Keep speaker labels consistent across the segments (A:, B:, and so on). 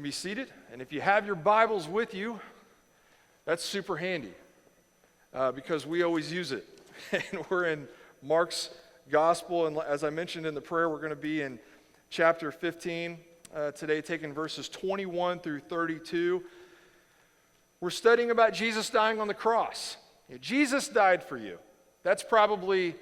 A: be seated, and if you have your Bibles with you, that's super handy because we always use it. And we're in Mark's Gospel, and as I mentioned in the prayer, we're going to be in chapter 15 today, taking verses 21 through 32. We're studying about Jesus dying on the cross. Jesus died for you. That's probably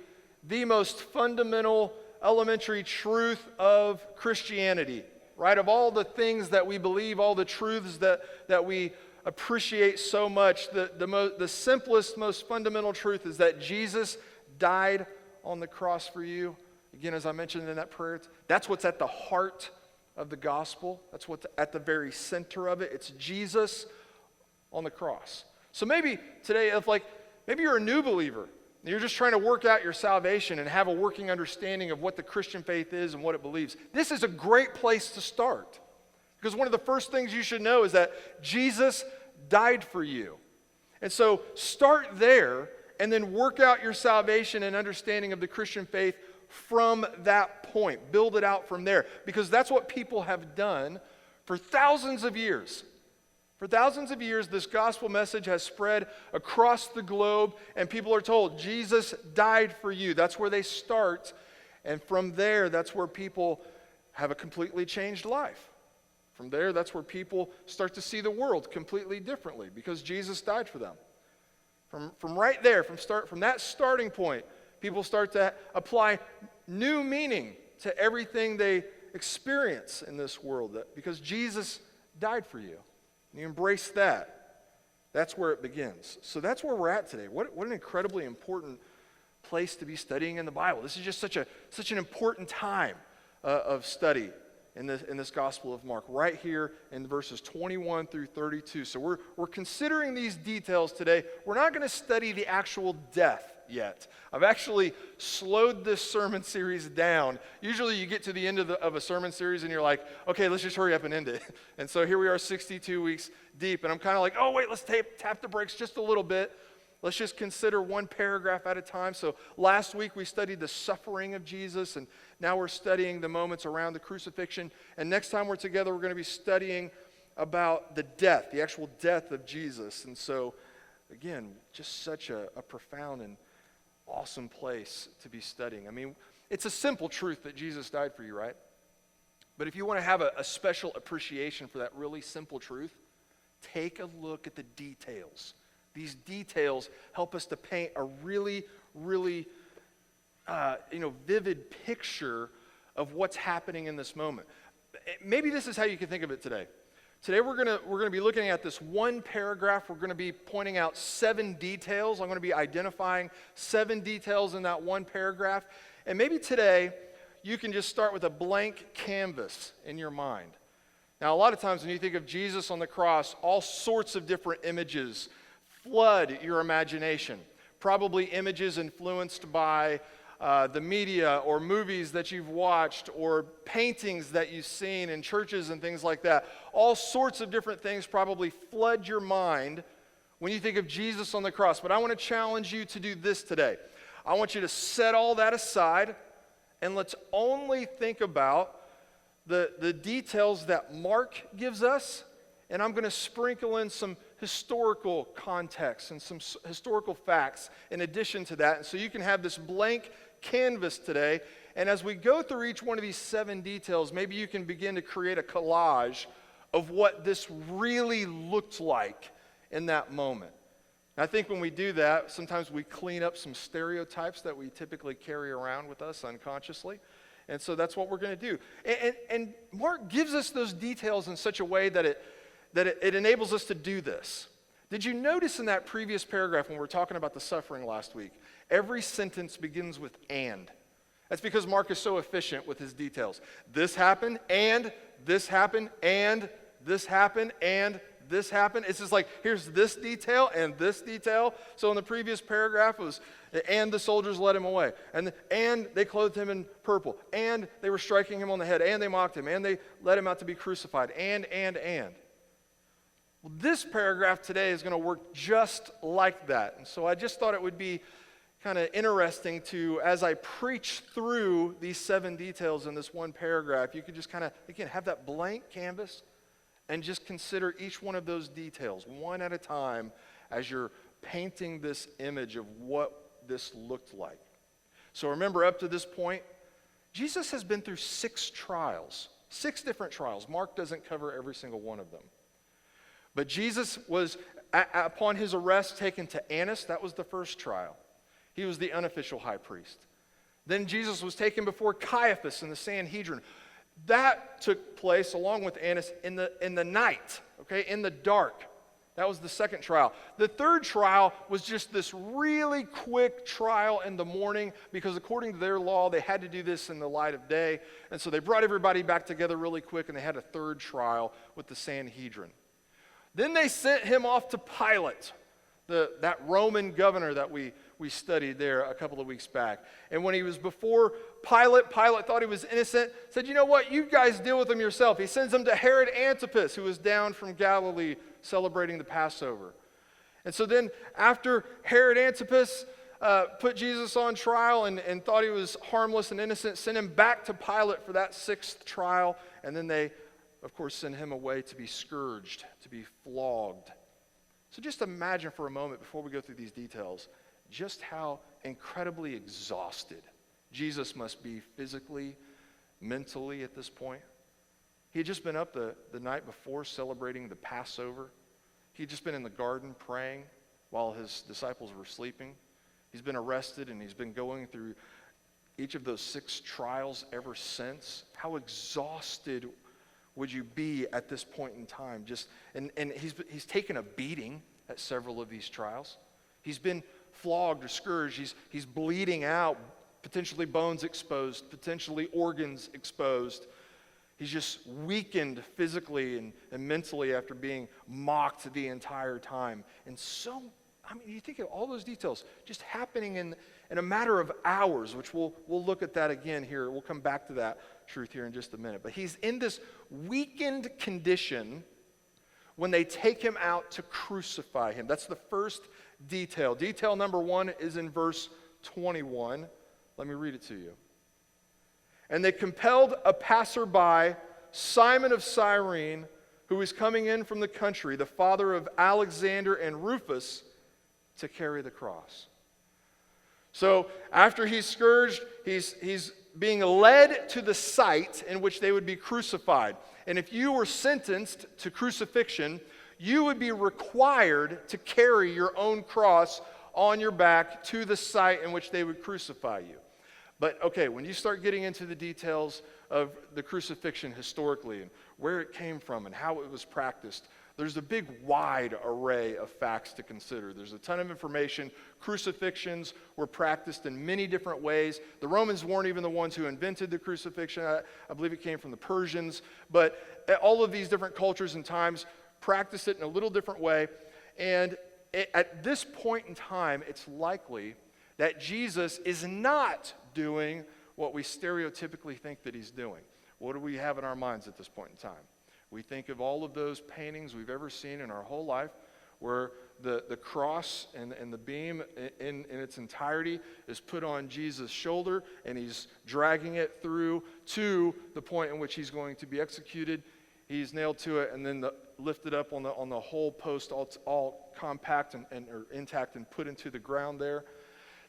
A: the most fundamental, elementary truth of Christianity, right? Of all the things that we believe, all the truths that we appreciate so much, the simplest, most fundamental truth is that Jesus died on the cross for you. Again, as I mentioned in that prayer, that's what's at the heart of the gospel. That's what's at the very center of it. It's Jesus on the cross. So maybe today, maybe you're a new believer, and you're just trying to work out your salvation and have a working understanding of what the Christian faith is and what it believes. This is a great place to start. Because one of the first things you should know is that Jesus died for you. And so start there and then work out your salvation and understanding of the Christian faith from that point. Build it out from there. Because that's what people have done for thousands of years. For thousands of years, this gospel message has spread across the globe, and people are told, Jesus died for you. That's where they start. And from there, that's where people have a completely changed life. From there, that's where people start to see the world completely differently because Jesus died for them. From right there, from that starting point, people start to apply new meaning to everything they experience in this world because Jesus died for you. And you embrace that. That's where it begins. So that's where we're at today. What an incredibly important place to be studying in the Bible. This is just such an important time of study in this Gospel of Mark, right here in verses 21 through 32. So we're considering these details today. We're not going to study the actual death yet. I've actually slowed this sermon series down. Usually you get to the end of a sermon series and you're like, okay, let's just hurry up and end it. And so here we are 62 weeks deep, and I'm kind of like, oh wait, let's tap the brakes just a little bit. Let's just consider one paragraph at a time. So last week we studied the suffering of Jesus, and now we're studying the moments around the crucifixion. And next time we're together, we're going to be studying about the death, the actual death of Jesus. And so, again, just such a profound and awesome place to be studying. I mean, it's a simple truth that Jesus died for you, right? But if you want to have a special appreciation for that really simple truth, take a look at the details. These details help us to paint a really, really vivid picture of what's happening in this moment. Maybe this is how you can think of it today. Today we're gonna be looking at this one paragraph. We're going to be pointing out 7 details. I'm going to be identifying 7 details in that one paragraph. And maybe today you can just start with a blank canvas in your mind. Now, a lot of times when you think of Jesus on the cross, all sorts of different images flood your imagination. Probably images influenced by the media or movies that you've watched or paintings that you've seen in churches and things like that. All sorts of different things probably flood your mind when you think of Jesus on the cross. But I want to challenge you to do this today. I want you to set all that aside and let's only think about the details that Mark gives us, and I'm going to sprinkle in some historical context and some historical facts in addition to that. And so you can have this blank canvas today, and as we go through each one of these 7 details, maybe you can begin to create a collage of what this really looked like in that moment. And I think when we do that, sometimes we clean up some stereotypes that we typically carry around with us unconsciously. And so that's what we're going to do. And Mark gives us those details in such a way that it enables us to do this. Did you notice in that previous paragraph when we were talking about the suffering last week, every sentence begins with "and"? That's because Mark is so efficient with his details. This happened, and this happened, and this happened, and this happened. It's just like, here's this detail and this detail. So in the previous paragraph it was, and the soldiers led him away, and they clothed him in purple, and they were striking him on the head, and they mocked him, and they led him out to be crucified, and. Well, this paragraph today is going to work just like that. And so I just thought it would be kind of interesting to, as I preach through these 7 details in this one paragraph, you could just kind of, again, have that blank canvas and just consider each one of those details one at a time as you're painting this image of what this looked like. So remember, up to this point, Jesus has been through 6 trials, 6 different trials. Mark doesn't cover every single one of them. But Jesus was, upon his arrest, taken to Annas. That was the first trial. He was the unofficial high priest. Then Jesus was taken before Caiaphas in the Sanhedrin. That took place, along with Annas, in the night, okay, in the dark. That was the second trial. The third trial was just this really quick trial in the morning, because according to their law, they had to do this in the light of day. And so they brought everybody back together really quick, and they had a third trial with the Sanhedrin. Then they sent him off to Pilate, that Roman governor that we studied there a couple of weeks back. And when he was before Pilate thought he was innocent, said, you know what, you guys deal with him yourself. He sends him to Herod Antipas, who was down from Galilee celebrating the Passover. And so then after Herod Antipas put Jesus on trial and thought he was harmless and innocent, sent him back to Pilate for that 6th trial, and then they, of course, sent him away to be scourged, to be flogged. So just imagine for a moment, before we go through these details, just how incredibly exhausted Jesus must be physically, mentally at this point. He had just been up the night before celebrating the Passover. He had just been in the garden praying while his disciples were sleeping. He's been arrested, and he's been going through each of those 6 trials ever since. How exhausted would you be at this point in time? And he's taken a beating at several of these trials. He's been flogged or scourged. He's bleeding out, potentially bones exposed, potentially organs exposed. He's just weakened physically and mentally after being mocked the entire time. And so, I mean, you think of all those details just happening in a matter of hours, which we'll look at that again here. We'll come back to that truth here in just a minute. But he's in this weakened condition when they take him out to crucify him. That's the first detail. Detail number 1 is in verse 21. Let me read it to you. And they compelled a passerby, Simon of Cyrene, who was coming in from the country, the father of Alexander and Rufus, to carry the cross. So after he's scourged, he's being led to the site in which they would be crucified. And if you were sentenced to crucifixion, you would be required to carry your own cross on your back to the site in which they would crucify you. But okay, when you start getting into the details of the crucifixion historically and where it came from and how it was practiced, there's a big wide array of facts to consider. There's a ton of information. Crucifixions were practiced in many different ways. The Romans weren't even the ones who invented the crucifixion. I believe it came from the Persians. But all of these different cultures and times practiced it in a little different way. And at this point in time, it's likely that Jesus is not doing what we stereotypically think that he's doing. What do we have in our minds at this point in time? We think of all of those paintings we've ever seen in our whole life where the cross and the beam in its entirety is put on Jesus' shoulder, and he's dragging it through to the point in which he's going to be executed. He's nailed to it and then lifted up on the whole post, all compact or intact and put into the ground there.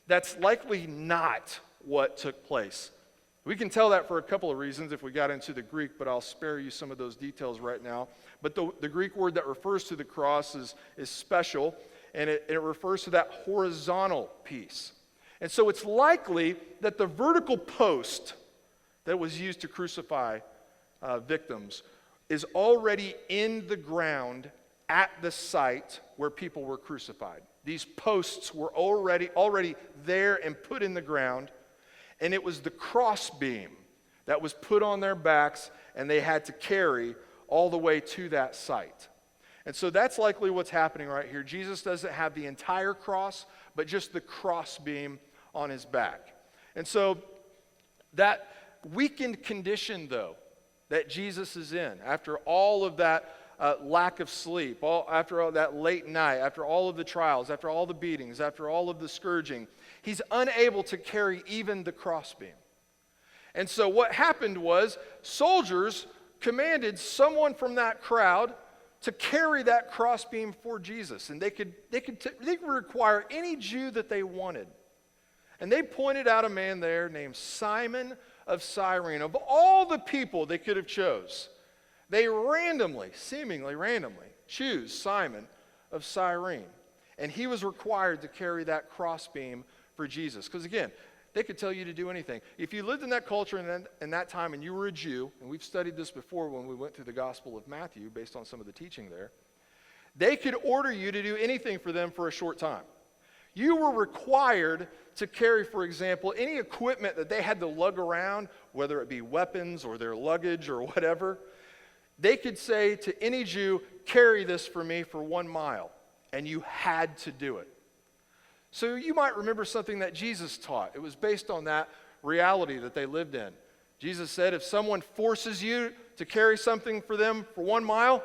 A: That's likely not what took place. We can tell that for a couple of reasons if we got into the Greek, but I'll spare you some of those details right now. But the Greek word that refers to the cross is special, and it refers to that horizontal piece. And so it's likely that the vertical post that was used to crucify victims is already in the ground at the site where people were crucified. These posts were already there and put in the ground, and it was the crossbeam that was put on their backs and they had to carry all the way to that site. And so that's likely what's happening right here. Jesus doesn't have the entire cross, but just the crossbeam on his back. And so that weakened condition, though, that Jesus is in, after all of that lack of sleep, after all that late night, after all of the trials, after all the beatings, after all of the scourging, he's unable to carry even the crossbeam. And so what happened was soldiers commanded someone from that crowd to carry that crossbeam for Jesus. And they could require any Jew that they wanted. And they pointed out a man there named Simon of Cyrene. Of all the people they could have chose, they seemingly randomly, choose Simon of Cyrene. And he was required to carry that crossbeam for Jesus. Because again, they could tell you to do anything. If you lived in that culture in that time and you were a Jew, and we've studied this before when we went through the Gospel of Matthew based on some of the teaching there, they could order you to do anything for them for a short time. You were required to carry, for example, any equipment that they had to lug around, whether it be weapons or their luggage or whatever. They could say to any Jew, carry this for me for 1 mile, and you had to do it. So you might remember something that Jesus taught. It was based on that reality that they lived in. Jesus said, if someone forces you to carry something for them for 1 mile,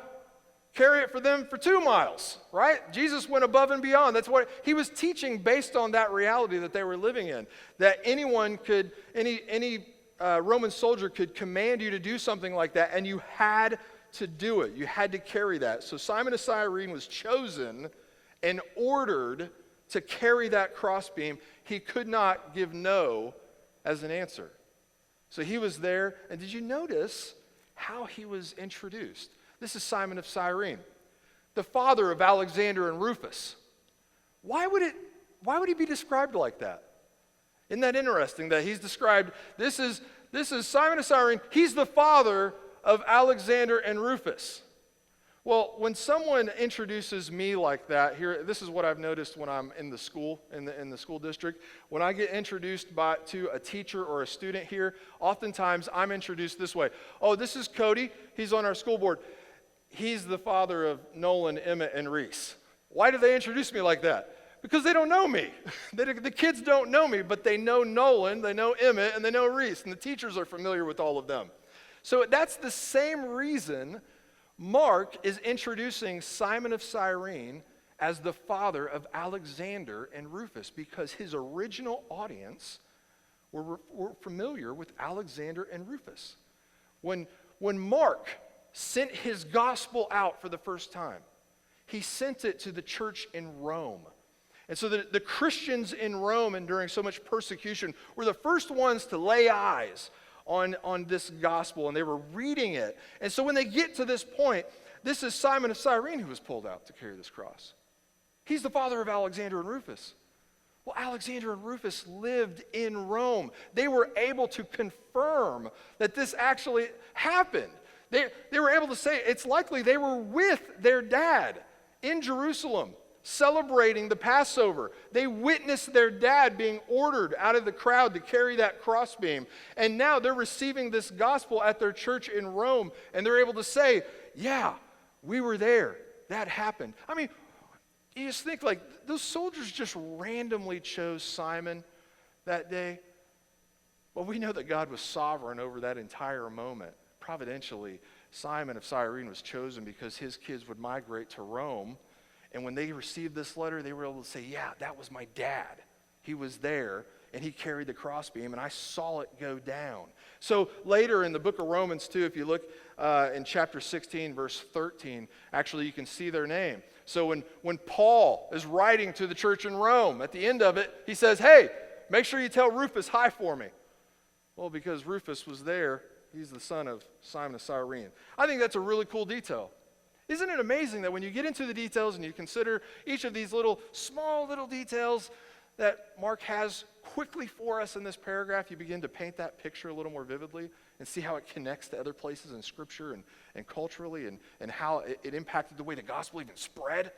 A: carry it for them for 2 miles, right? Jesus went above and beyond. That's what he was teaching based on that reality that they were living in. That anyone could, any Roman soldier could command you to do something like that, and you had to do it. You had to carry that. So Simon of Cyrene was chosen and ordered to carry that crossbeam. He could not give no as an answer. So he was there, and did you notice how he was introduced? This is Simon of Cyrene, the father of Alexander and Rufus. Why would he be described like that? Isn't that interesting that he's described, this is Simon of Cyrene, he's the father of Alexander and Rufus. Well, when someone introduces me like that, this is what I've noticed when I'm in the school, in the school district. When I get introduced to a teacher or a student here, oftentimes I'm introduced this way. Oh, this is Cody. He's on our school board. He's the father of Nolan, Emmett, and Reese. Why do they introduce me like that? Because they don't know me. The kids don't know me, but they know Nolan, they know Emmett, and they know Reese, and the teachers are familiar with all of them. So that's the same reason Mark is introducing Simon of Cyrene as the father of Alexander and Rufus, because his original audience were familiar with Alexander and Rufus. When Mark sent his gospel out for the first time, he sent it to the church in Rome. And so the Christians in Rome, enduring so much persecution, were the first ones to lay eyes on this gospel, and they were reading it. And so when they get to this point, this is Simon of Cyrene who was pulled out to carry this cross. He's the father of Alexander and Rufus. Well, Alexander and Rufus lived in Rome. They were able to confirm that this actually happened. They were able to say it's likely they were with their dad in Jerusalem, celebrating the Passover. They witnessed their dad being ordered out of the crowd to carry that crossbeam. And now they're receiving this gospel at their church in Rome, and they're able to say, yeah, we were there. That happened. I mean, you just think like those soldiers just randomly chose Simon that day. Well, we know that God was sovereign over that entire moment. Providentially, Simon of Cyrene was chosen because his kids would migrate to Rome. And when they received this letter, they were able to say, yeah, that was my dad. He was there, and he carried the crossbeam, and I saw it go down. So later in the book of Romans, too, if you look in chapter 16, verse 13, actually you can see their name. So when Paul is writing to the church in Rome, at the end of it, he says, hey, make sure you tell Rufus hi for me. Well, because Rufus was there, he's the son of Simon of Cyrene. I think that's a really cool detail. Isn't it amazing that when you get into the details and you consider each of these small little details that Mark has quickly for us in this paragraph, you begin to paint that picture a little more vividly and see how it connects to other places in Scripture and culturally and how it impacted the way the gospel even spread?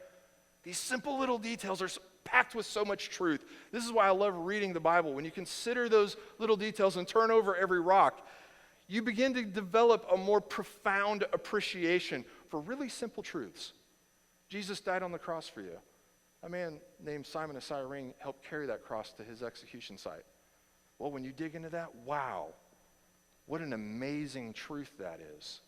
A: These simple little details are packed with so much truth. This is why I love reading the Bible. When you consider those little details and turn over every rock, you begin to develop a more profound appreciation for really simple truths. Jesus died on the cross for you. A man named Simon of Cyrene helped carry that cross to his execution site. Well, when you dig into that, wow, what an amazing truth that is.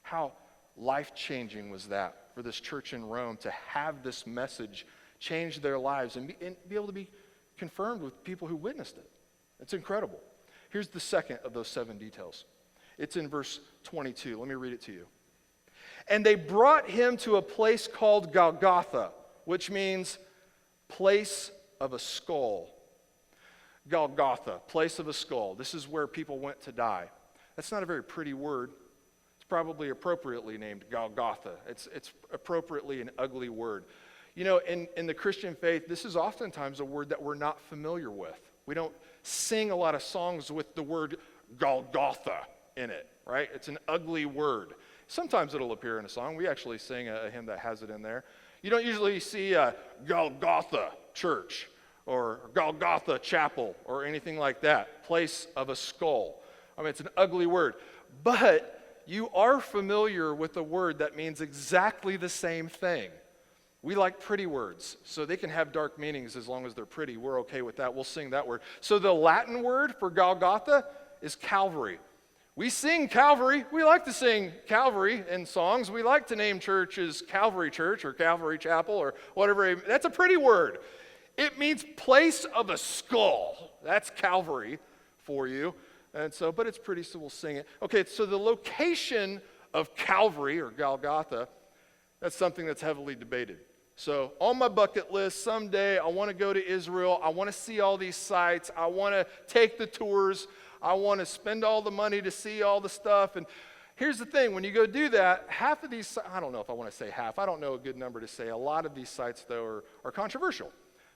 A: How life-changing was that for this church in Rome to have this message change their lives and be able to be confirmed with people who witnessed it. It's incredible. Here's the second of those 7 details. It's in verse 22. Let me read it to you. And they brought him to a place called Golgotha, which means place of a skull. Golgotha, place of a skull. This is where people went to die. That's not a very pretty word. It's probably appropriately named Golgotha. It's appropriately an ugly word. You know, in the Christian faith, this is oftentimes a word that we're not familiar with. We don't sing a lot of songs with the word Golgotha in it, right? It's an ugly word. Sometimes it'll appear in a song. We actually sing a hymn that has it in there. You don't usually see a Golgotha church or Golgotha chapel or anything like that. Place of a skull. I mean, it's an ugly word. But you are familiar with a word that means exactly the same thing. We like pretty words, so they can have dark meanings as long as they're pretty. We're okay with that. We'll sing that word. So the Latin word for Golgotha is Calvary. We sing Calvary. We like to sing Calvary in songs. We like to name churches Calvary Church or Calvary Chapel or whatever. That's a pretty word. It means place of a skull. That's Calvary for you. And so, but it's pretty, so we'll sing it. Okay, so the location of Calvary or Golgotha, that's something that's heavily debated. So on my bucket list, someday I want to go to Israel. I want to see all these sites. I want to take the tours. I want to spend all the money to see all the stuff. And here's the thing, when you go do that, half of these, I don't know if I want to say half. I don't know a good number to say. A lot of these sites, though, are controversial.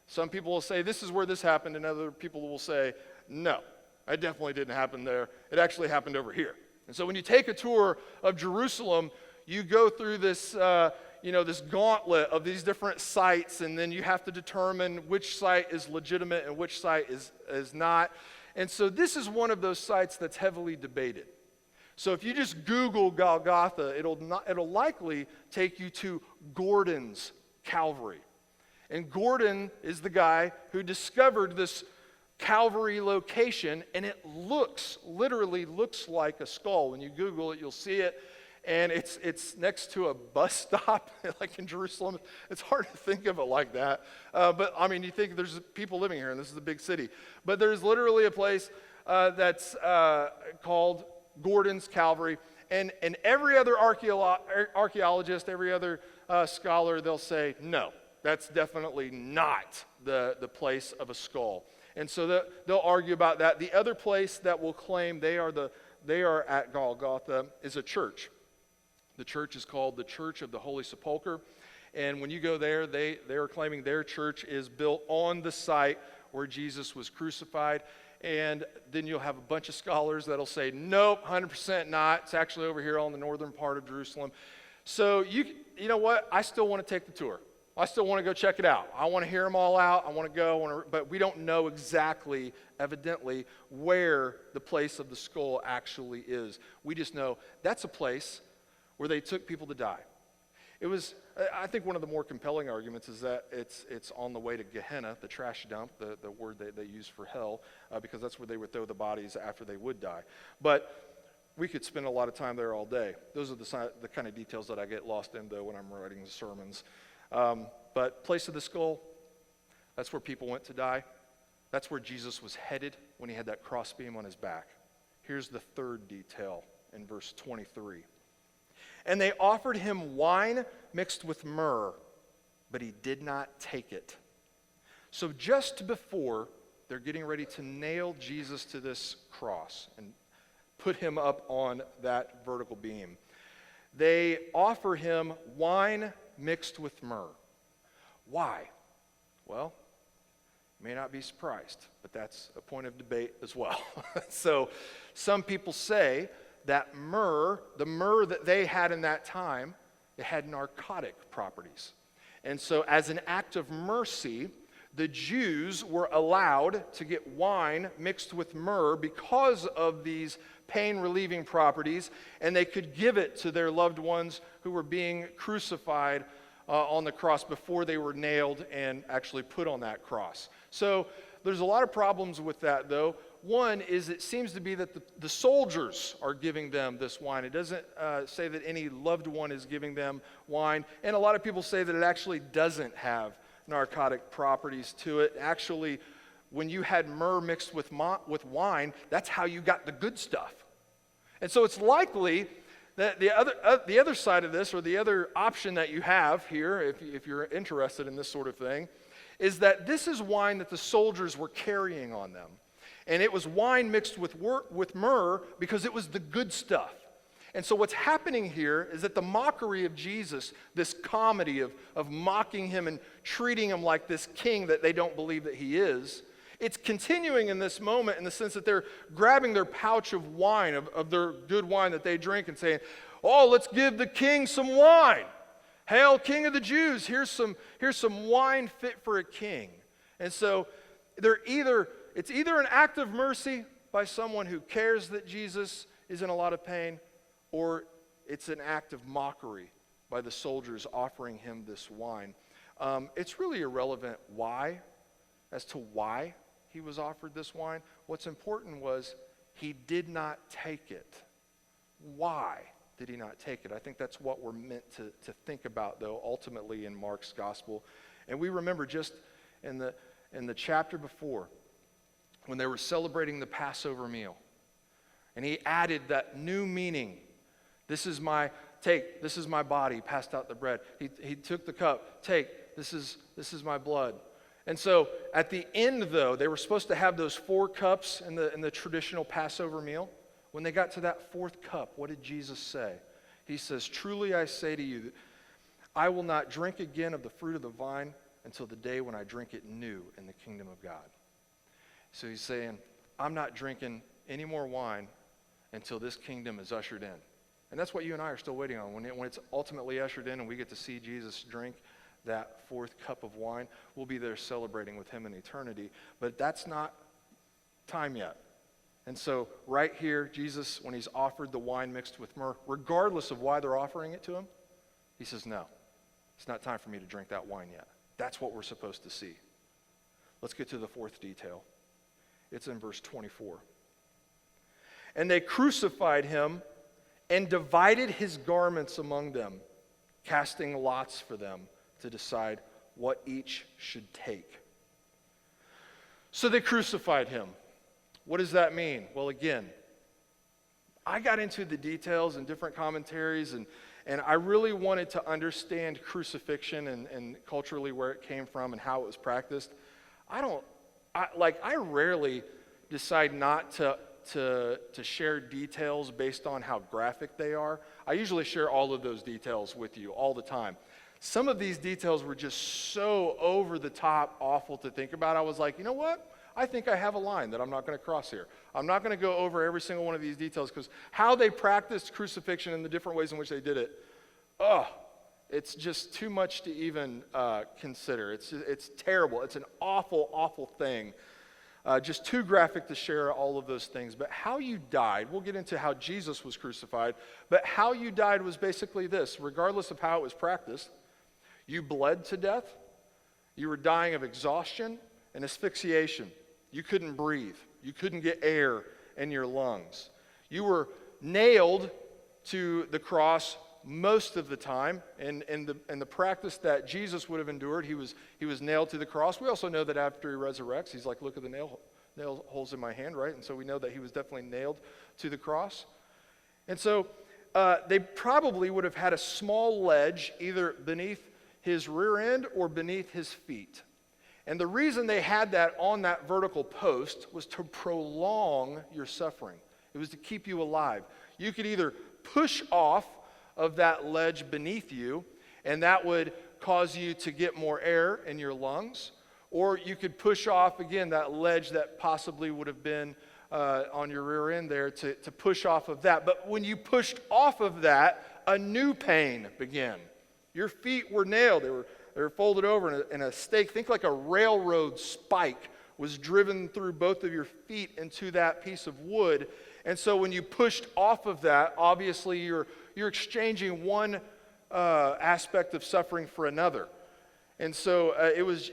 A: Some people will say this is where this happened, and other people will say, no, it definitely didn't happen there. It actually happened over here. And so when you take a tour of Jerusalem, you go through this, this gauntlet of these different sites, and then you have to determine which site is legitimate and which site is not. And so this is one of those sites that's heavily debated. So if you just Google Golgotha, it'll likely take you to Gordon's Calvary. And Gordon is the guy who discovered this Calvary location, and it literally looks like a skull. When you Google it, you'll see it. And it's next to a bus stop, like in Jerusalem. It's hard to think of it like that. But, I mean, you think there's people living here, and this is a big city. But there's literally a place that's called Gordon's Calvary. And every other archaeologist, every other scholar, they'll say, no, that's definitely not the place of a skull. And so they'll argue about that. The other place that will claim they are at Golgotha is a church. The church is called the Church of the Holy Sepulchre. And when you go there, they are claiming their church is built on the site where Jesus was crucified. And then you'll have a bunch of scholars that'll say, nope, 100% not. It's actually over here on the northern part of Jerusalem. So you know what? I still want to take the tour. I still want to go check it out. I want to hear them all out. I want to go, but we don't know exactly, evidently, where the place of the skull actually is. We just know that's a place where they took people to die. It was, I think one of the more compelling arguments is that it's on the way to Gehenna, the trash dump, the word they use for hell, because that's where they would throw the bodies after they would die. But we could spend a lot of time there all day. Those are the kind of details that I get lost in, though, when I'm writing sermons. But place of the skull, that's where people went to die. That's where Jesus was headed when he had that crossbeam on his back. Here's the third detail in verse 23. And they offered him wine mixed with myrrh, but he did not take it. So just before they're getting ready to nail Jesus to this cross and put him up on that vertical beam, they offer him wine mixed with myrrh. Why? Well, you may not be surprised, but that's a point of debate as well. So some people say that myrrh, the myrrh that they had in that time, it had narcotic properties. And so as an act of mercy, the Jews were allowed to get wine mixed with myrrh because of these pain-relieving properties, and they could give it to their loved ones who were being crucified on the cross before they were nailed and actually put on that cross. So there's a lot of problems with that, though. One is it seems to be that the soldiers are giving them this wine. It doesn't say that any loved one is giving them wine. And a lot of people say that it actually doesn't have narcotic properties to it. Actually, when you had myrrh mixed with wine, that's how you got the good stuff. And so it's likely that the other side of this, or the other option that you have here, if you're interested in this sort of thing, is that this is wine that the soldiers were carrying on them. And it was wine mixed with myrrh because it was the good stuff. And so what's happening here is that the mockery of Jesus, this comedy of mocking him and treating him like this king that they don't believe that he is, it's continuing in this moment in the sense that they're grabbing their pouch of wine, of their good wine that they drink, and saying, oh, let's give the king some wine. Hail, King of the Jews, here's some wine fit for a king. And so it's either an act of mercy by someone who cares that Jesus is in a lot of pain, or it's an act of mockery by the soldiers offering him this wine. It's really irrelevant as to why he was offered this wine. What's important was he did not take it. Why did he not take it? I think that's what we're meant to think about, though, ultimately in Mark's gospel. And we remember just in the chapter before, when they were celebrating the Passover meal, and he added that new meaning. This is my body, passed out the bread. He took the cup, this is my blood. And so at the end, though, they were supposed to have those 4 cups in the traditional Passover meal. When they got to that 4th cup, what did Jesus say? He says, truly I say to you, I will not drink again of the fruit of the vine until the day when I drink it new in the kingdom of God. So he's saying, I'm not drinking any more wine until this kingdom is ushered in. And that's what you and I are still waiting on. When it's ultimately ushered in and we get to see Jesus drink that 4th cup of wine, we'll be there celebrating with him in eternity. But that's not time yet. And so right here, Jesus, when he's offered the wine mixed with myrrh, regardless of why they're offering it to him, he says, no, it's not time for me to drink that wine yet. That's what we're supposed to see. Let's get to the 4th detail. It's in verse 24. And they crucified him and divided his garments among them, casting lots for them to decide what each should take. So they crucified him. What does that mean? Well, again, I got into the details and different commentaries, and I really wanted to understand crucifixion and culturally where it came from and how it was practiced. I rarely decide not to share details based on how graphic they are. I usually share all of those details with you all the time. Some of these details were just so over the top awful to think about. I was like, you know what? I think I have a line that I'm not going to cross here. I'm not going to go over every single one of these details because how they practiced crucifixion and the different ways in which they did it, it's just too much to even consider. It's terrible. It's an awful, awful thing. Just too graphic to share all of those things. But how you died, we'll get into how Jesus was crucified, but how you died was basically this. Regardless of how it was practiced, you bled to death, you were dying of exhaustion and asphyxiation. You couldn't breathe. You couldn't get air in your lungs. You were nailed to the cross most of the time, and the practice that Jesus would have endured, he was nailed to the cross. We also know that after he resurrects, he's like, look at the nail holes in my hand, right? And so we know that he was definitely nailed to the cross. And so they probably would have had a small ledge either beneath his rear end or beneath his feet. And the reason they had that on that vertical post was to prolong your suffering. It was to keep you alive. You could either push off of that ledge beneath you, and that would cause you to get more air in your lungs, or you could push off, again, that ledge that possibly would have been on your rear end there to push off of that. But when you pushed off of that, a new pain began. Your feet were nailed. They were folded over in a stake. Think like a railroad spike was driven through both of your feet into that piece of wood. And so when you pushed off of that, obviously you're exchanging one aspect of suffering for another. And so it was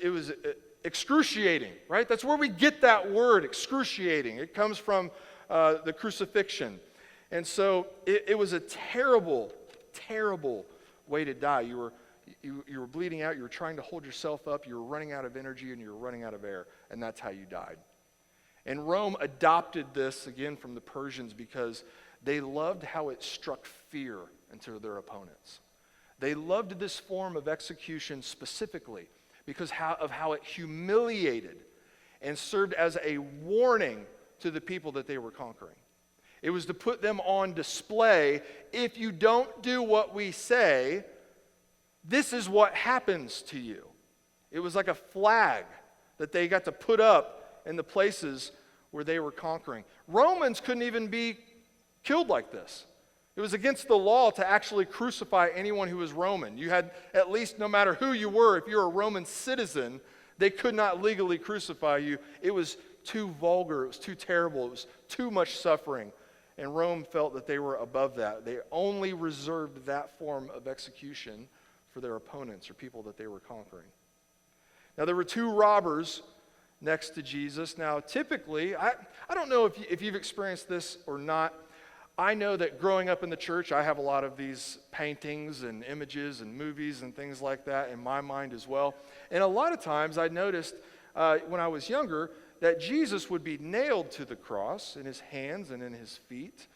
A: excruciating, right? That's where we get that word, excruciating. It comes from the crucifixion. And so it was a terrible, terrible way to die. You were bleeding out, you were trying to hold yourself up, you were running out of energy, and you were running out of air, and that's how you died. And Rome adopted this, again, from the Persians because They loved how it struck fear into their opponents. They loved this form of execution specifically because of how it humiliated and served as a warning to the people that they were conquering. It was to put them on display. If you don't do what we say, this is what happens to you. It was like a flag that they got to put up in the places where they were conquering. Romans couldn't even be killed like this. It was against the law to actually crucify anyone who was Roman. You had, at least no matter who you were, if you're a Roman citizen, they could not legally crucify you. It was too vulgar, it was too terrible, it was too much suffering. And Rome felt that they were above that. They only reserved that form of execution for their opponents or people that they were conquering. Now, there were two robbers next to Jesus. Now, typically, I don't know if you've experienced this or not. I know that growing up in the church, I have a lot of these paintings and images and movies and things like that in my mind as well. And a lot of times I noticed when I was younger that Jesus would be nailed to the cross in his hands and in his feet.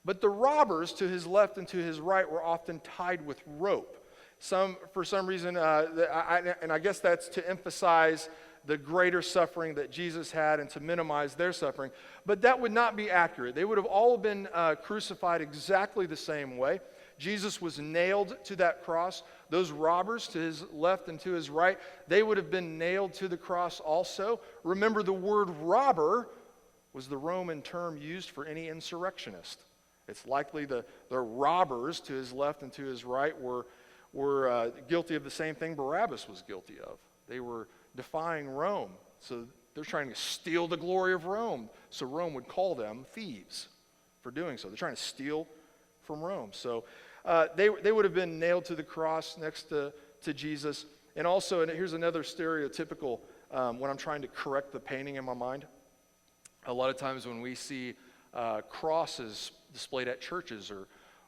A: But the robbers to his left and to his right were often tied with rope. For some reason, and I guess that's to emphasize the greater suffering that Jesus had and to minimize their suffering. But that would not be accurate. They would have all been crucified exactly the same way. Jesus was nailed to that cross. Those robbers to his left and to his right, they would have been nailed to the cross also. Remember, the word robber was the Roman term used for any insurrectionist. It's likely the robbers to his left and to his right were guilty of the same thing Barabbas was guilty of. They were defying Rome. So they're trying to steal the glory of Rome. So Rome would call them thieves for doing so. They're trying to steal from Rome. So they would have been nailed to the cross next to Jesus. And also, and here's another stereotypical, when I'm trying to correct the painting in my mind, a lot of times when we see crosses displayed at churches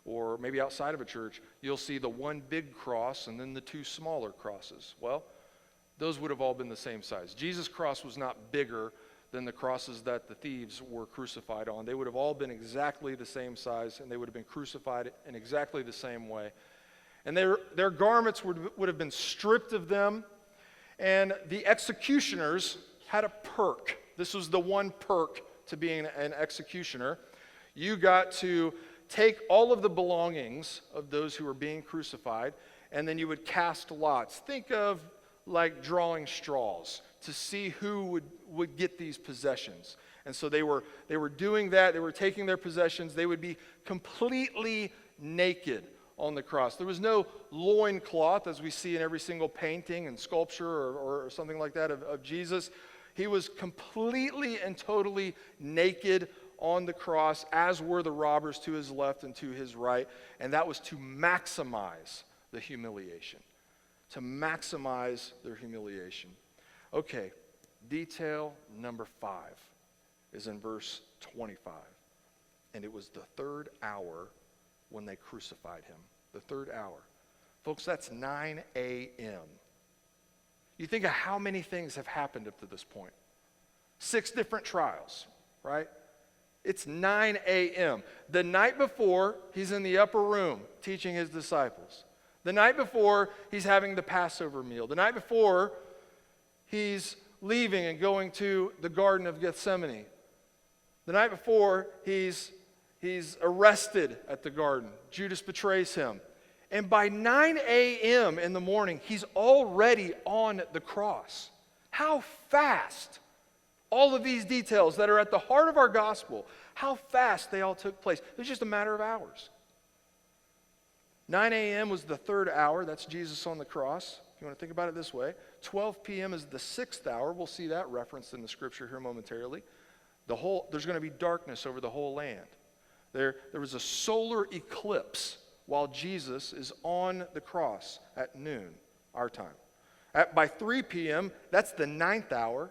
A: or maybe outside of a church, you'll see the one big cross and then the two smaller crosses. Well, those would have all been the same size. Jesus' cross was not bigger than the crosses that the thieves were crucified on. They would have all been exactly the same size, and they would have been crucified in exactly the same way. And their garments would have been stripped of them, and the executioners had a perk. This was the one perk to being an executioner. You got to take all of the belongings of those who were being crucified, and then you would cast lots. Think of like drawing straws to see who would get these possessions. And so they were doing that. They were taking their possessions. They would be completely naked on the cross. There was no loincloth as we see in every single painting and sculpture or something like that of Jesus. He was completely and totally naked on the cross, as were the robbers to his left and to his right. And that was to maximize the humiliation. To maximize their humiliation. Okay, detail number 5 is in verse 25. And it was the third hour when they crucified him. The third hour. Folks, that's 9 a.m. You think of how many things have happened up to this point. 6 different trials, right? It's 9 a.m. The night before, he's in the upper room teaching his disciples. The night before, he's having the Passover meal. The night before, he's leaving and going to the Garden of Gethsemane. The night before, he's arrested at the garden. Judas betrays him. And by 9 a.m. in the morning, he's already on the cross. How fast all of these details that are at the heart of our gospel, how fast they all took place. It was just a matter of hours. 9 a.m. was the third hour. That's Jesus on the cross, if you want to think about it this way. 12 p.m. is the 6th hour. We'll see that referenced in the scripture here momentarily. There's going to be darkness over the whole land. There was a solar eclipse while Jesus is on the cross at noon, our time. By 3 p.m., that's the 9th hour.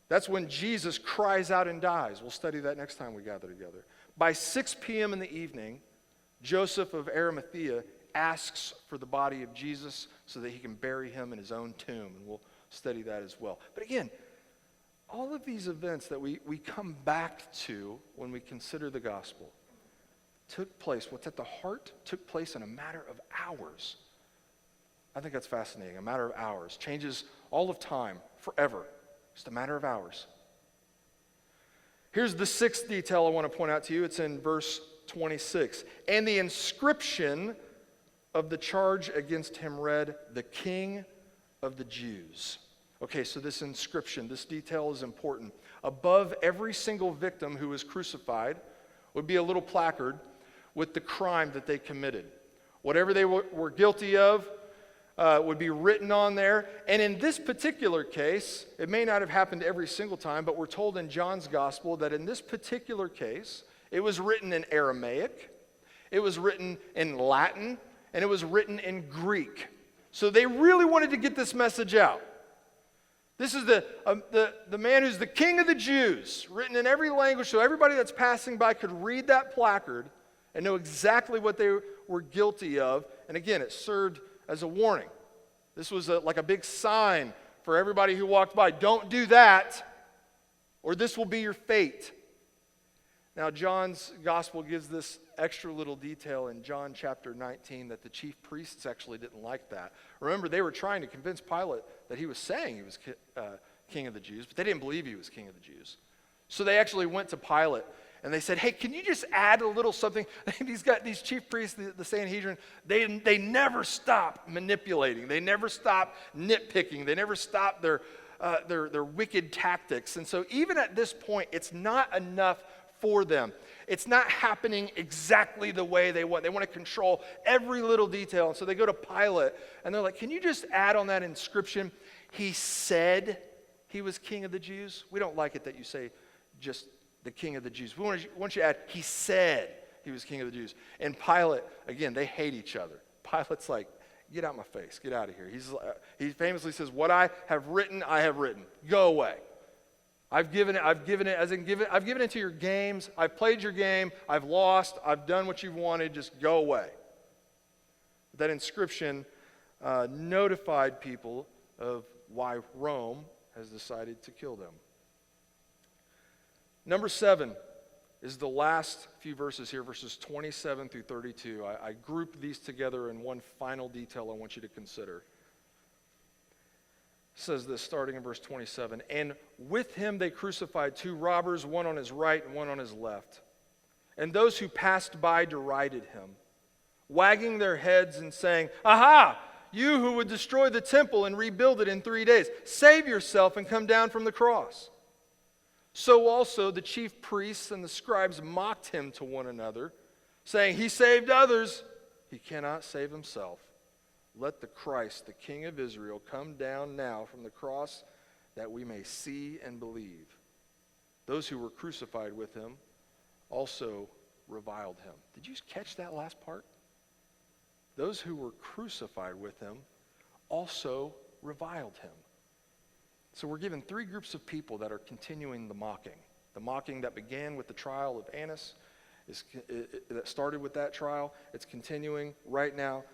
A: That's when Jesus cries out and dies. We'll study that next time we gather together. By 6 p.m. in the evening, Joseph of Arimathea asks for the body of Jesus so that he can bury him in his own tomb, and we'll study that as well. But again, all of these events that we come back to when we consider the gospel, took place, what's at the heart took place in a matter of hours. I think that's fascinating. A matter of hours. Changes all of time, forever. Just a matter of hours. Here's the sixth detail I want to point out to you. It's in verse 26. And the inscription of the charge against him read, "The King of the Jews." Okay, so this inscription, this detail is important. Above every single victim who was crucified would be a little placard with the crime that they committed. Whatever they were guilty of would be written on there. And in this particular case, it may not have happened every single time, but we're told in John's gospel that in this particular case, it was written in Aramaic, it was written in Latin, and it was written in Greek. So they really wanted to get this message out. This is the man who's the King of the Jews, written in every language, so everybody that's passing by could read that placard and know exactly what they were guilty of. And again, it served as a warning. This was like a big sign for everybody who walked by. Don't do that, or this will be your fate. Now, John's gospel gives this extra little detail in John chapter 19 that the chief priests actually didn't like that. Remember, they were trying to convince Pilate that he was saying he was king of the Jews, but they didn't believe he was king of the Jews. So they actually went to Pilate and they said, "Hey, can you just add a little something?" These chief priests, the Sanhedrin, they never stop manipulating. They never stop nitpicking. They never stop their wicked tactics. And so even at this point, it's not enough for them. It's not happening exactly the way they want. They want to control every little detail. And so they go to Pilate and they're like, "Can you just add on that inscription, 'He said he was king of the Jews'? We don't like it that you say just the king of the Jews. We want you to add, 'He said he was king of the Jews.'" And Pilate, again, they hate each other. Pilate's like, "Get out my face. Get out of here." He famously says, "What I have written, I have written. Go away. I've given it to your games. I've played your game. I've lost. I've done what you've wanted. Just go away." That inscription notified people of why Rome has decided to kill them. Number 7 is the last few verses here, verses 27 through 32. I grouped these together in one final detail I want you to consider. It says this, starting in verse 27, "And with him they crucified 2 robbers, one on his right and one on his left. And those who passed by derided him, wagging their heads and saying, 'Aha, you who would destroy the temple and rebuild it in 3 days, save yourself and come down from the cross.' So also the chief priests and the scribes mocked him to one another, saying, 'He saved others, he cannot save himself. Let the Christ, the King of Israel, come down now from the cross that we may see and believe.' Those who were crucified with him also reviled him." Did you catch that last part? Those who were crucified with him also reviled him. So we're given 3 groups of people that are continuing the mocking. The mocking that began with the trial of Annas, that started with that trial. It's continuing right now.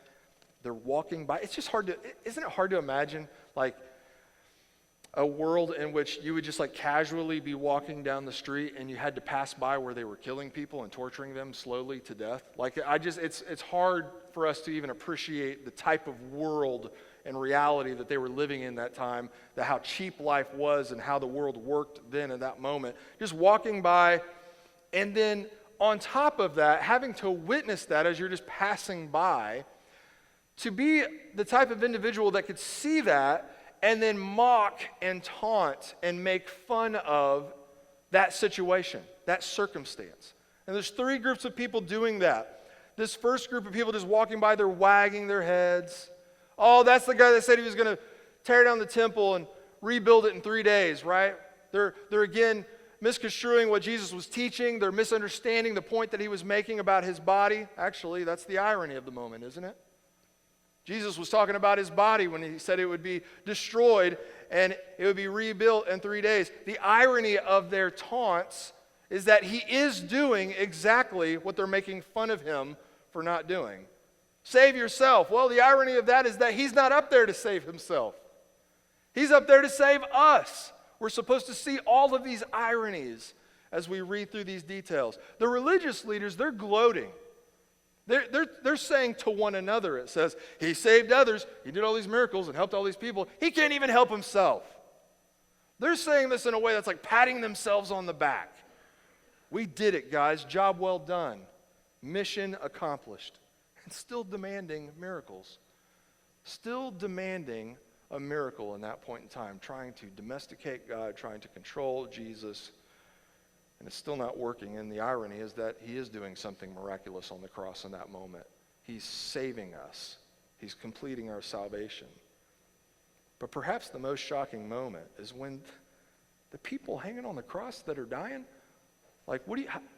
A: They're walking by. It's just isn't it hard to imagine like a world in which you would just like casually be walking down the street and you had to pass by where they were killing people and torturing them slowly to death? Like it's hard for us to even appreciate the type of world and reality that they were living in that time, that how cheap life was and how the world worked then in that moment. Just walking by, and then on top of that, having to witness that as you're just passing by, to be the type of individual that could see that and then mock and taunt and make fun of that situation, that circumstance. And there's 3 groups of people doing that. This first group of people just walking by, they're wagging their heads. "Oh, that's the guy that said he was going to tear down the temple and rebuild it in 3 days," right? They're again misconstruing what Jesus was teaching. They're misunderstanding the point that he was making about his body. Actually, that's the irony of the moment, isn't it? Jesus was talking about his body when he said it would be destroyed and it would be rebuilt in 3 days. The irony of their taunts is that he is doing exactly what they're making fun of him for not doing. Save yourself. Well, the irony of that is that he's not up there to save himself. He's up there to save us. We're supposed to see all of these ironies as we read through these details. The religious leaders, they're gloating. They're saying to one another, it says, he saved others, he did all these miracles and helped all these people. He can't even help himself. They're saying this in a way that's like patting themselves on the back. We did it, guys. Job well done. Mission accomplished. And still demanding miracles. Still demanding a miracle in that point in time, trying to domesticate God, trying to control Jesus. And it's still not working. And the irony is that he is doing something miraculous on the cross in that moment. He's saving us. He's completing our salvation. But perhaps the most shocking moment is when the people hanging on the cross that are dying, like,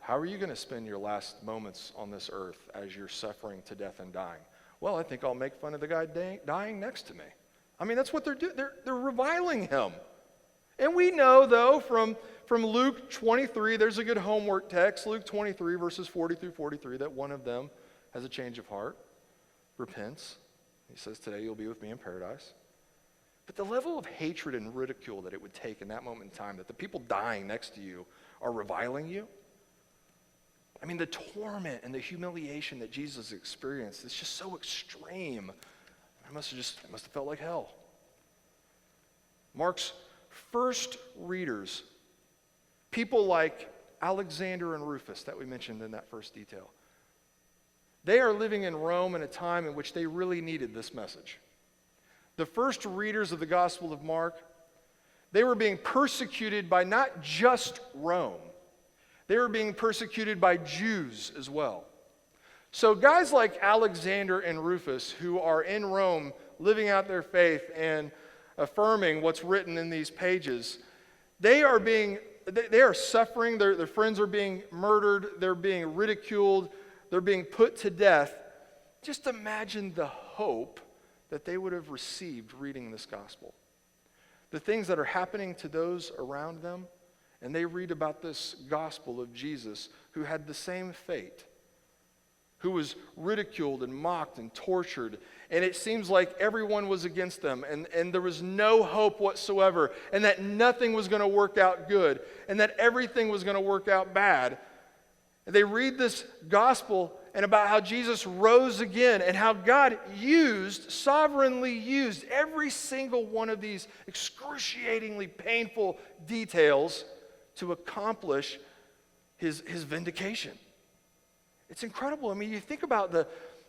A: how are you going to spend your last moments on this earth as you're suffering to death and dying? Well, I think I'll make fun of the guy dying next to me. I mean, that's what they're doing. They're reviling him. And we know, though, from Luke 23, there's a good homework text, Luke 23, verses 40 through 43, that one of them has a change of heart, repents. He says, today you'll be with me in paradise. But the level of hatred and ridicule that it would take in that moment in time, that the people dying next to you are reviling you. I mean, the torment and the humiliation that Jesus experienced is just so extreme. It must have felt like hell. Mark's first readers, people like Alexander and Rufus that we mentioned in that first detail, they are living in Rome in a time in which they really needed this message. The first readers of the Gospel of Mark, they were being persecuted by not just Rome. They were being persecuted by Jews as well. So guys like Alexander and Rufus, who are in Rome living out their faith and affirming what's written in these pages, they are suffering. Their friends are being murdered. They're being ridiculed. They're being put to death. Just imagine the hope that they would have received reading this gospel. The things that are happening to those around them, and they read about this gospel of Jesus who had the same fate, who was ridiculed and mocked and tortured, and it seems like everyone was against them, and there was no hope whatsoever, and that nothing was going to work out good, and that everything was going to work out bad. And they read this gospel and about how Jesus rose again and how God sovereignly used every single one of these excruciatingly painful details to accomplish his vindication. It's incredible. I mean, you think about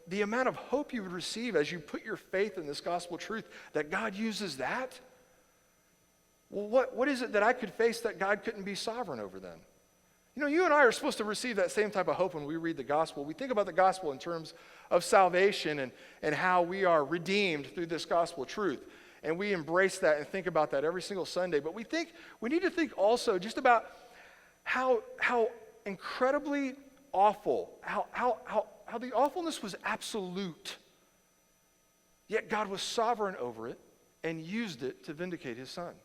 A: the amount of hope you would receive as you put your faith in this gospel truth, that God uses that. Well, what is it that I could face that God couldn't be sovereign over then? You know, you and I are supposed to receive that same type of hope when we read the gospel. We think about the gospel in terms of salvation and how we are redeemed through this gospel truth. And we embrace that and think about that every single Sunday. But we need to think also just about how incredibly awful, how the awfulness was absolute. Yet God was sovereign over it and used it to vindicate his son.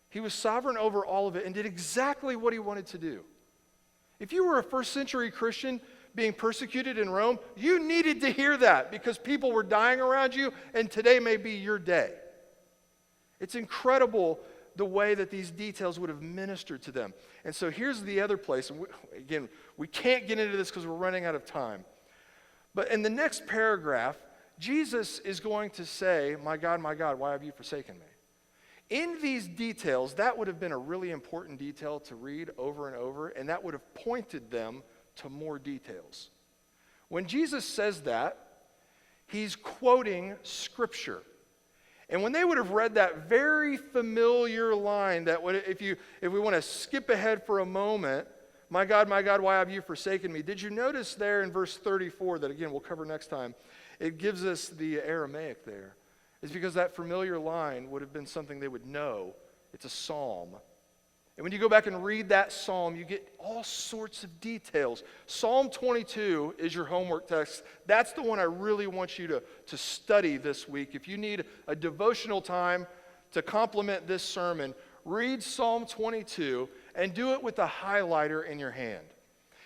A: He was sovereign over all of it and did exactly what he wanted to do. If you were a first century Christian being persecuted in Rome, you needed to hear that because people were dying around you, and today may be your day. It's incredible the way that these details would have ministered to them. And so here's the other place. And again, we can't get into this because we're running out of time. But in the next paragraph, Jesus is going to say, my God, why have you forsaken me? In these details, that would have been a really important detail to read over and over, and that would have pointed them to more details. When Jesus says that, he's quoting Scripture. And when they would have read that very familiar line, that would, if we want to skip ahead for a moment, my God, why have you forsaken me? Did you notice there in verse 34, that again we'll cover next time, it gives us the Aramaic there. It's because that familiar line would have been something they would know. It's a psalm. And when you go back and read that psalm, you get all sorts of details. Psalm 22 is your homework text. That's the one I really want you to study this week. If you need a devotional time to complement this sermon, read Psalm 22 and do it with a highlighter in your hand.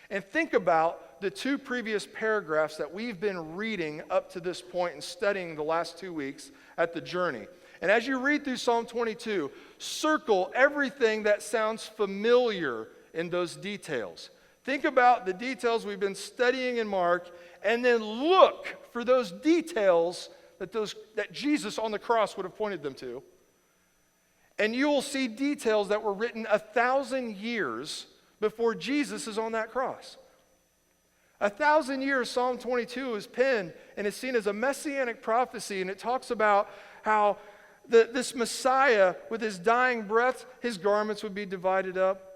A: And think about the two previous paragraphs that we've been reading up to this point and studying the last 2 weeks at the journey. And as you read through Psalm 22, circle everything that sounds familiar in those details. Think about the details we've been studying in Mark, and then look for those details that Jesus on the cross would have pointed them to. And you will see details that were written 1,000 years before Jesus is on that cross. 1,000 years, Psalm 22 is penned and is seen as a messianic prophecy, and it talks about how this Messiah, with his dying breath, his garments would be divided up.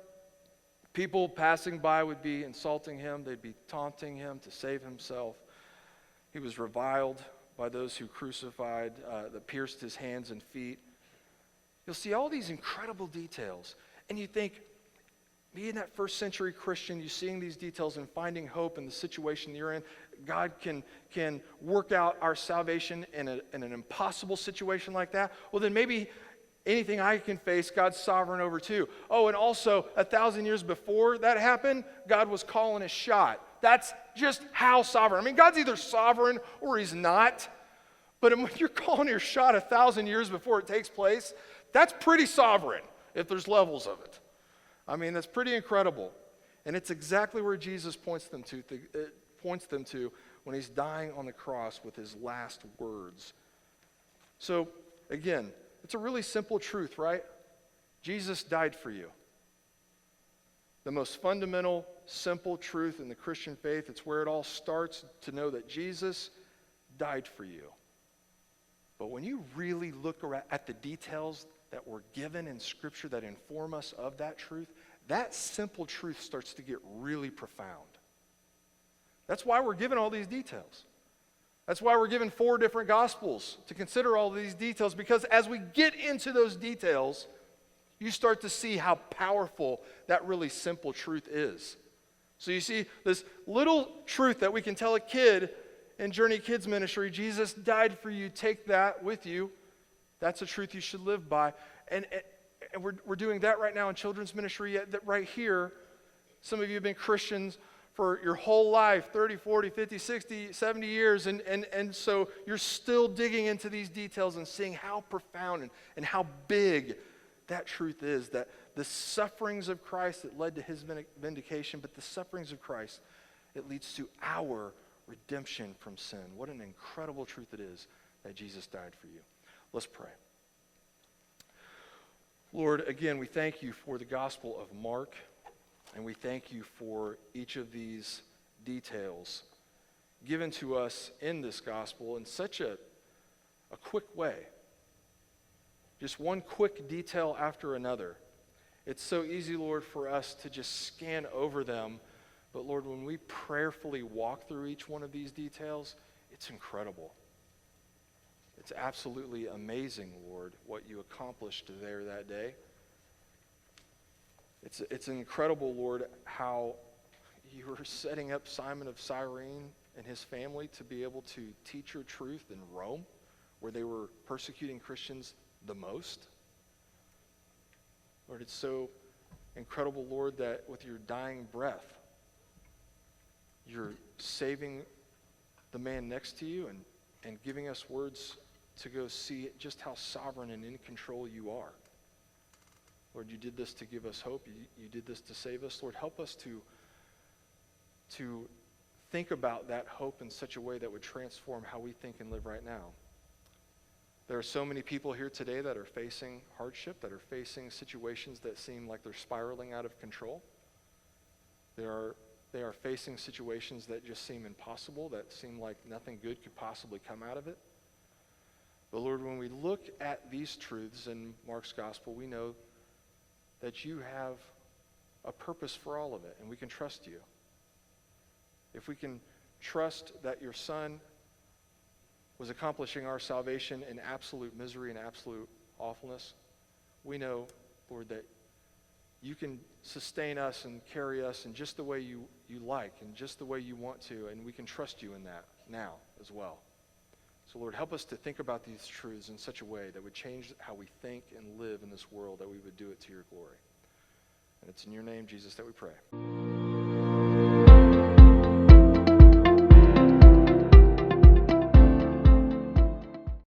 A: People passing by would be insulting him. They'd be taunting him to save himself. He was reviled by those who crucified, that pierced his hands and feet. You'll see all these incredible details. And you think, being that first century Christian, you seeing these details and finding hope in the situation you're in, God can work out our salvation in an impossible situation like that. Well, then maybe anything I can face, God's sovereign over too. Oh, and also 1,000 years before that happened, God was calling a shot. That's just how sovereign. I mean, God's either sovereign or he's not. But when you're calling your shot 1,000 years before it takes place, that's pretty sovereign if there's levels of it. I mean, that's pretty incredible. And it's exactly where Jesus points them to when he's dying on the cross with his last words. So, again, it's a really simple truth, right? Jesus died for you. The most fundamental, simple truth in the Christian faith. It's where it all starts, to know that Jesus died for you. But when you really look at the details that were given in Scripture that inform us of that truth, that simple truth starts to get really profound. That's why we're given all these details. That's why we're given 4 different Gospels to consider all of these details, because as we get into those details, you start to see how powerful that really simple truth is. So you see this little truth that we can tell a kid in Journey Kids Ministry, Jesus died for you, take that with you. That's a truth you should live by. And we're doing that right now in children's ministry, right here. Some of you have been Christians for your whole life, 30, 40, 50, 60, 70 years, and so you're still digging into these details and seeing how profound and how big that truth is, that the sufferings of Christ that led to his vindication, but the sufferings of Christ, it leads to our redemption from sin. What an incredible truth it is that Jesus died for you. Let's pray. Lord, again, we thank you for the Gospel of Mark, and we thank you for each of these details given to us in this gospel in such a quick way. Just one quick detail after another. It's so easy, Lord, for us to just scan over them. But Lord, when we prayerfully walk through each one of these details, it's incredible. It's absolutely amazing, Lord, what you accomplished there that day. It's incredible, Lord, how you were setting up Simon of Cyrene and his family to be able to teach your truth in Rome, where they were persecuting Christians the most. Lord, it's so incredible, Lord, that with your dying breath, you're saving the man next to you and giving us words to go see just how sovereign and in control you are. Lord, you did this to give us hope. You did this to save us. Lord, help us to think about that hope in such a way that would transform how we think and live right now. There are so many people here today that are facing hardship, that are facing situations that seem like they're spiraling out of control. They are facing situations that just seem impossible, that seem like nothing good could possibly come out of it. But Lord, when we look at these truths in Mark's gospel, we know that you have a purpose for all of it, and we can trust you. If we can trust that your Son was accomplishing our salvation in absolute misery and absolute awfulness, we know, Lord, that you can sustain us and carry us in just the way you like and just the way you want to, and we can trust you in that now as well. So Lord, help us to think about these truths in such a way that would change how we think and live in this world, that we would do it to your glory. And it's in your name, Jesus, that we pray.